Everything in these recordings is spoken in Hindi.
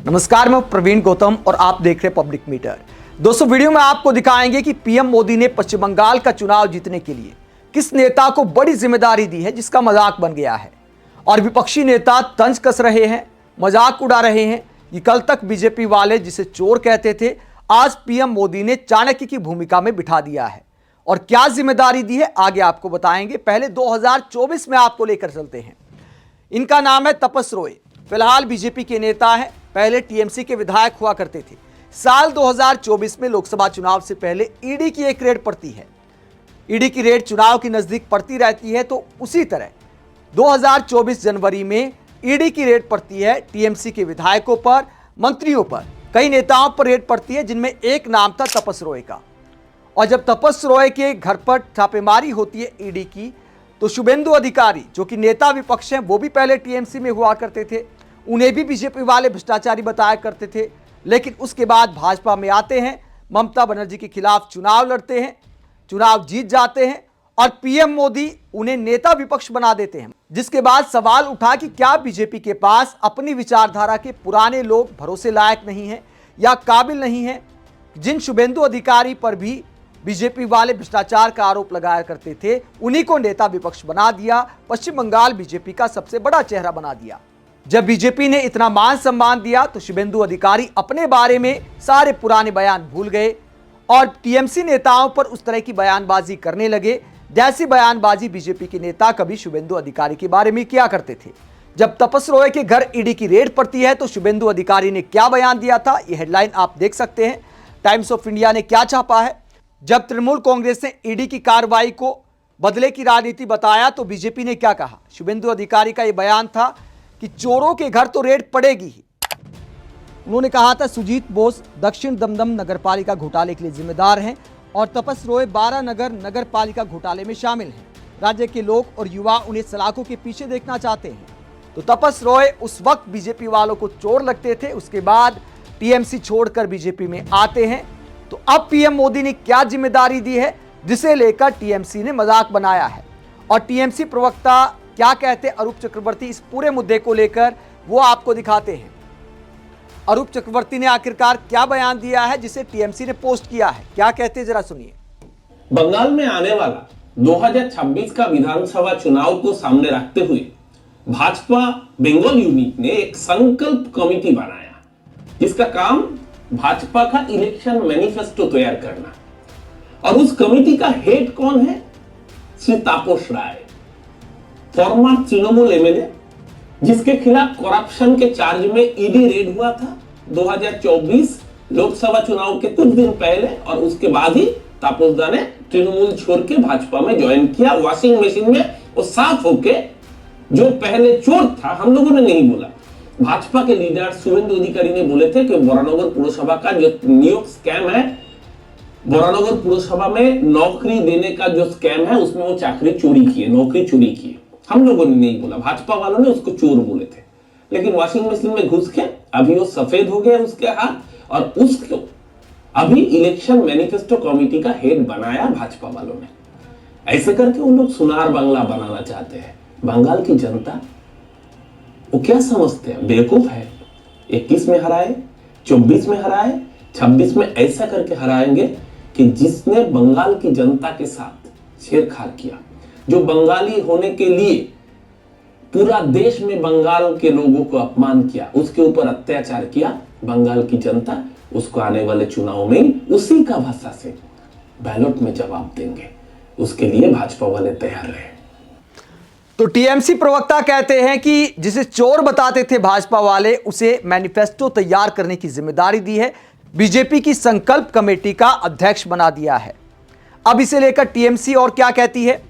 नमस्कार, मैं प्रवीण गौतम और आप देख रहे हैं पब्लिक मीटर। दोस्तों, वीडियो में आपको दिखाएंगे कि पीएम मोदी ने पश्चिम बंगाल का चुनाव जीतने के लिए किस नेता को बड़ी जिम्मेदारी दी है जिसका मजाक बन गया है। और विपक्षी नेता तंज कस रहे हैं, मजाक उड़ा रहे हैं कि कल तक बीजेपी वाले जिसे चोर कहते थे, आज पीएम मोदी ने चाणक्य की भूमिका में बिठा दिया है। और क्या जिम्मेदारी दी है आगे आपको बताएंगे। पहले 2024 में आपको लेकर चलते हैं। इनका नाम है तपस रॉय। फिलहाल बीजेपी के नेता है, पहले टीएमसी के विधायक हुआ करते थे। साल 2024 में लोकसभा चुनाव से पहले ईडी की एक रेड पड़ती है। ईडी की रेड चुनाव के नजदीक पड़ती रहती है, तो उसी तरह 2024 जनवरी में ईडी की रेड पड़ती है टीएमसी के विधायकों पर, मंत्रियों पर, कई नेताओं पर रेड पड़ती है, जिनमें एक नाम था तपस रॉय का। और जब तपस रॉय के घर पर छापेमारी होती है ईडी की, तो शुभेंदु अधिकारी जो कि नेता विपक्ष हैं, वो भी पहले टीएमसी में हुआ करते थे, उन्हें भी बीजेपी वाले भ्रष्टाचारी बताया करते थे। लेकिन उसके बाद भाजपा में आते हैं, ममता बनर्जी के खिलाफ चुनाव लड़ते हैं, चुनाव जीत जाते हैं और पीएम मोदी उन्हें नेता विपक्ष बना देते हैं। जिसके बाद सवाल उठा कि क्या बीजेपी के पास अपनी विचारधारा के पुराने लोग भरोसे लायक नहीं हैं या काबिल नहीं हैं। जिन शुभेंदु अधिकारी पर भी बीजेपी वाले भ्रष्टाचार का आरोप लगाया करते थे, उन्हीं को नेता विपक्ष बना दिया, पश्चिम बंगाल बीजेपी का सबसे बड़ा चेहरा बना दिया। जब बीजेपी ने इतना मान सम्मान दिया तो शुभेंदु अधिकारी अपने बारे में सारे पुराने बयान भूल गए और टीएमसी नेताओं पर उस तरह की बयानबाजी करने लगे जैसी बयानबाजी बीजेपी के नेता कभी शुभेंदु अधिकारी के बारे में किया करते थे। जब तपस रॉय के घर ईडी की रेड पड़ती है तो शुभेंदु अधिकारी ने क्या बयान दिया था, यह हेडलाइन आप देख सकते हैं। टाइम्स ऑफ इंडिया ने क्या छापा है। जब तृणमूल कांग्रेस ने ईडी की कार्रवाई को बदले की राजनीति बताया तो बीजेपी ने क्या कहा। शुभेंदु अधिकारी का यह बयान था कि चोरों के घर तो रेड पड़ेगी ही। उन्होंने कहा था सुजीत बोस दक्षिण दमदम नगरपालिका घोटाले के लिए जिम्मेदार हैं और तपस रॉय 12 नगरपालिका घोटाले में शामिल हैं। राज्य के लोग और युवा उन्हें सलाखों के पीछे देखना चाहते हैं। तो तपस रॉय उस वक्त बीजेपी वालों को चोर लगते थे, उसके बाद टीएमसी छोड़कर बीजेपी में आते हैं। तो अब पीएम मोदी ने क्या जिम्मेदारी दी है जिसे लेकर टीएमसी ने मजाक बनाया है। और टीएमसी प्रवक्ता क्या कहते हैं अरूप चक्रवर्ती इस पूरे मुद्दे को लेकर, वो आपको दिखाते हैं। अरूप चक्रवर्ती ने आखिरकार क्या बयान दिया है जिसे टीएमसी ने पोस्ट किया है, क्या कहते हैं जरा सुनिए। बंगाल में आने वाला 2026 का विधानसभा चुनाव को सामने रखते हुए भाजपा बंगाल यूनिट ने एक संकल्प कमेटी बनाया जिसका काम भाजपा का इलेक्शन मैनिफेस्टो तैयार करना। और उस कमेटी का हेड कौन है? श्री तापस राय, फॉर्मर तृणमूल एमएलए, जिसके खिलाफ करप्शन के चार्ज में ईडी रेड हुआ था 2024 लोकसभा चुनाव के कुछ दिन पहले। और उसके बाद ही तापस दा ने तृणमूल छोड़ के भाजपा में ज्वाइन किया। वॉशिंग मशीन में वो साफ होके जो पहले चोर था, हम लोगों ने नहीं बोला, भाजपा के लीडर शुभेंदु अधिकारी ने बोले थे कि बरानगर पुरसभा का जो नियोग स्कैम है, बरानगर पुरसभा में नौकरी देने का जो स्कैम है, उसमें वो चाकरी चोरी की है, नौकरी चोरी की है। हम लोगों ने नहीं बोला, भाजपा वालों ने उसको चोर बोले थे। लेकिन वॉशिंग मशीन में घुस के अभी वो सफेद हो गया उसके हाथ और उसको अभी इलेक्शन मैनिफेस्टो कमेटी का हेड बनाया भाजपा वालों ने। ऐसे करके उन लोग सुनार बांग्ला बनाना चाहते हैं। बंगाल की जनता वो क्या समझते हैं? बेवकूफ है। 21 में हराए, 24 में हराए, 26 में ऐसा करके हराएंगे कि जिसने बंगाल की जनता के साथ छेड़छाड़ किया, जो बंगाली होने के लिए पूरा देश में बंगाल के लोगों को अपमान किया, उसके ऊपर अत्याचार किया, बंगाल की जनता उसको आने वाले चुनाव में उसी का भाषा से बैलेट में जवाब देंगे। उसके लिए भाजपा वाले तैयार रहे। तो टीएमसी प्रवक्ता कहते हैं कि जिसे चोर बताते थे भाजपा वाले, उसे मैनिफेस्टो तैयार करने की जिम्मेदारी दी है, बीजेपी की संकल्प कमेटी का अध्यक्ष बना दिया है। अब इसे लेकर टीएमसी और क्या कहती है।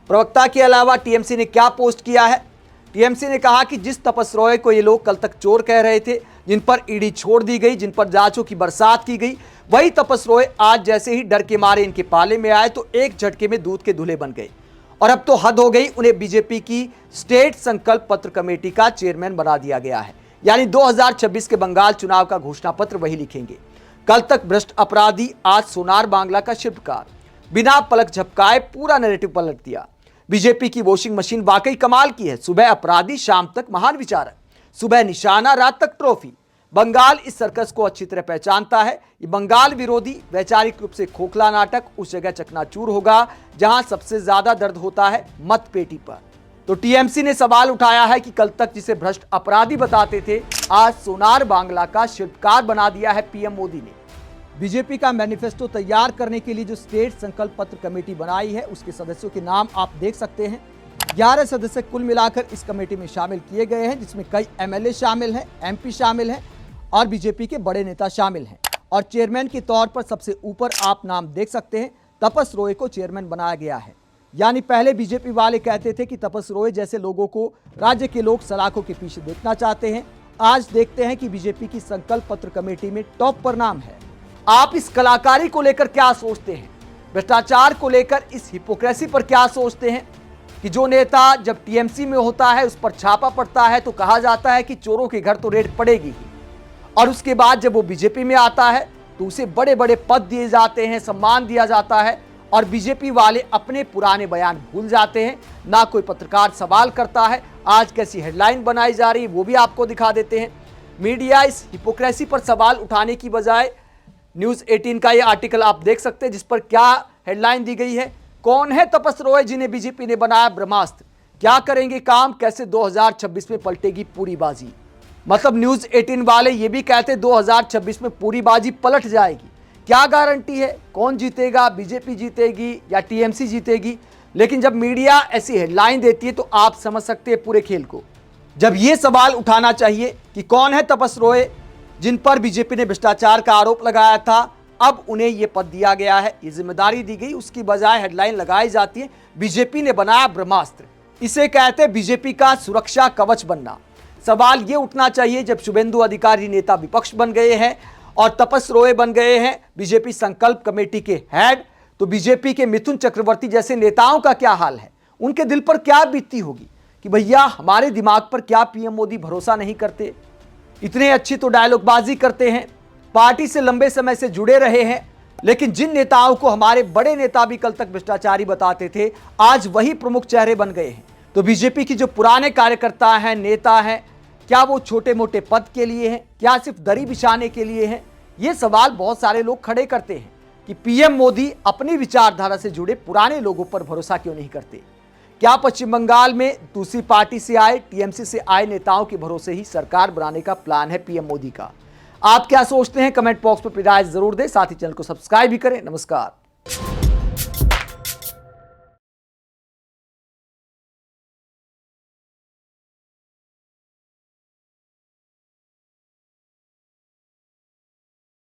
प्रवक्ता के अलावा टीएमसी ने क्या पोस्ट किया है। टीएमसी ने कहा कि जिस तपस रॉय को ये लोग कल तक चोर कह रहे थे, जिन पर ईडी छोड़ दी गई, जिन पर जांचों की बरसात की गई, वही तपस रॉय आज जैसे ही डर के मारे इनके पाले में आए तो एक झटके में दूध के दूल्हे बन गए। और अब तो हद हो गई, उन्हें बीजेपी की स्टेट संकल्प पत्र कमेटी का चेयरमैन बना दिया गया है। यानी 2026 के बंगाल चुनाव का घोषणा पत्र वही लिखेंगे। कल तक भ्रष्ट अपराधी, आज सोनार बांग्ला का शिल्पकार, बिना पलक झपकाए पूरा नैरेटिव पलट दिया। बीजेपी की वॉशिंग मशीन वाकई कमाल की है। सुबह अपराधी, शाम तक महान विचारक, सुबह निशाना, रात तक ट्रॉफी। बंगाल इस सर्कस को अच्छी तरह पहचानता है। ये बंगाल विरोधी वैचारिक रूप से खोखला नाटक उस जगह चकनाचूर होगा जहां सबसे ज्यादा दर्द होता है मतपेटी पर। तो टीएमसी ने सवाल उठाया है कि कल तक जिसे भ्रष्ट अपराधी बताते थे, आज सोनार बांग्ला का शिल्पकार बना दिया है पीएम मोदी ने। बीजेपी का मैनिफेस्टो तैयार करने के लिए जो स्टेट संकल्प पत्र कमेटी बनाई है, उसके सदस्यों के नाम आप देख सकते हैं। 11 सदस्य कुल मिलाकर इस कमेटी में शामिल किए गए हैं, जिसमें कई एमएलए शामिल हैं, एमपी शामिल हैं और बीजेपी के बड़े नेता शामिल हैं। और चेयरमैन के तौर पर सबसे ऊपर आप नाम देख सकते हैं, तपस रॉय को चेयरमैन बनाया गया है। यानी पहले बीजेपी वाले कहते थे कि तपस रॉय जैसे लोगों को राज्य के लोग सलाखों के पीछे देखना चाहते हैं। आज देखते हैं कि बीजेपी की संकल्प पत्र कमेटी में टॉप पर नाम है। आप इस कलाकारी को लेकर क्या सोचते हैं? भ्रष्टाचार को लेकर इस हिपोक्रेसी पर क्या सोचते हैं कि जो नेता जब टीएमसी में होता है उस पर छापा पड़ता है तो कहा जाता है कि चोरों के घर तो रेड पड़ेगी ही, और उसके बाद जब वो बीजेपी में आता है तो उसे बड़े बड़े पद दिए जाते हैं, सम्मान दिया जाता है और बीजेपी वाले अपने पुराने बयान भूल जाते हैं। ना कोई पत्रकार सवाल करता है। आज कैसी हेडलाइन बनाई जा रही है वो भी आपको दिखा देते हैं। मीडिया इस हिपोक्रेसी पर सवाल उठाने की बजाय न्यूज़ 18 का ये आर्टिकल आप देख सकते हैं, जिस पर क्या हेडलाइन दी गई है, कौन है तपस रॉय जिन्हें बीजेपी ने बनाया ब्रह्मास्त्र, क्या करेंगे काम, कैसे 2026 में पलटेगी पूरी बाजी। मतलब न्यूज़ 18 वाले ये भी कहते 2026 में पूरी बाजी पलट जाएगी। क्या गारंटी है, कौन जीतेगा, बीजेपी जीतेगी या टीएमसी जीतेगी? लेकिन जब मीडिया ऐसी हेडलाइन देती है तो आप समझ सकते हैं पूरे खेल को। जब ये सवाल उठाना चाहिए कि कौन है तपस रॉय जिन पर बीजेपी ने भ्रष्टाचार का आरोप लगाया था, अब उन्हें यह पद दिया गया है, ये जिम्मेदारी दी गई, उसकी बजाय हेडलाइन लगाई जाती है बीजेपी ने बनाया ब्रह्मास्त्र। इसे कहते हैं बीजेपी का सुरक्षा कवच बनना। सवाल ये उठना चाहिए जब शुभेंदु अधिकारी नेता विपक्ष बन गए हैं और तपस रॉय बन गए हैं बीजेपी संकल्प कमेटी के हेड, तो बीजेपी के मिथुन चक्रवर्ती जैसे नेताओं का क्या हाल है? उनके दिल पर क्या बीतती होगी कि भैया हमारे दिमाग पर क्या पीएम मोदी भरोसा नहीं करते, इतने अच्छी तो डायलॉगबाजी करते हैं, पार्टी से लंबे समय से जुड़े रहे हैं, लेकिन जिन नेताओं को हमारे बड़े नेता भी कल तक भ्रष्टाचारी बताते थे, आज वही प्रमुख चेहरे बन गए हैं। तो बीजेपी की जो पुराने कार्यकर्ता हैं, नेता हैं, क्या वो छोटे मोटे पद के लिए हैं, क्या सिर्फ दरी बिछाने के लिए हैं? ये सवाल बहुत सारे लोग खड़े करते हैं कि पीएम मोदी अपनी विचारधारा से जुड़े पुराने लोगों पर भरोसा क्यों नहीं करते? क्या पश्चिम बंगाल में दूसरी पार्टी से आए, टीएमसी से आए नेताओं के भरोसे ही सरकार बनाने का प्लान है पीएम मोदी का? आप क्या सोचते हैं? कमेंट बॉक्स में अपनी राय जरूर दें, साथ ही चैनल को सब्सक्राइब भी करें। नमस्कार।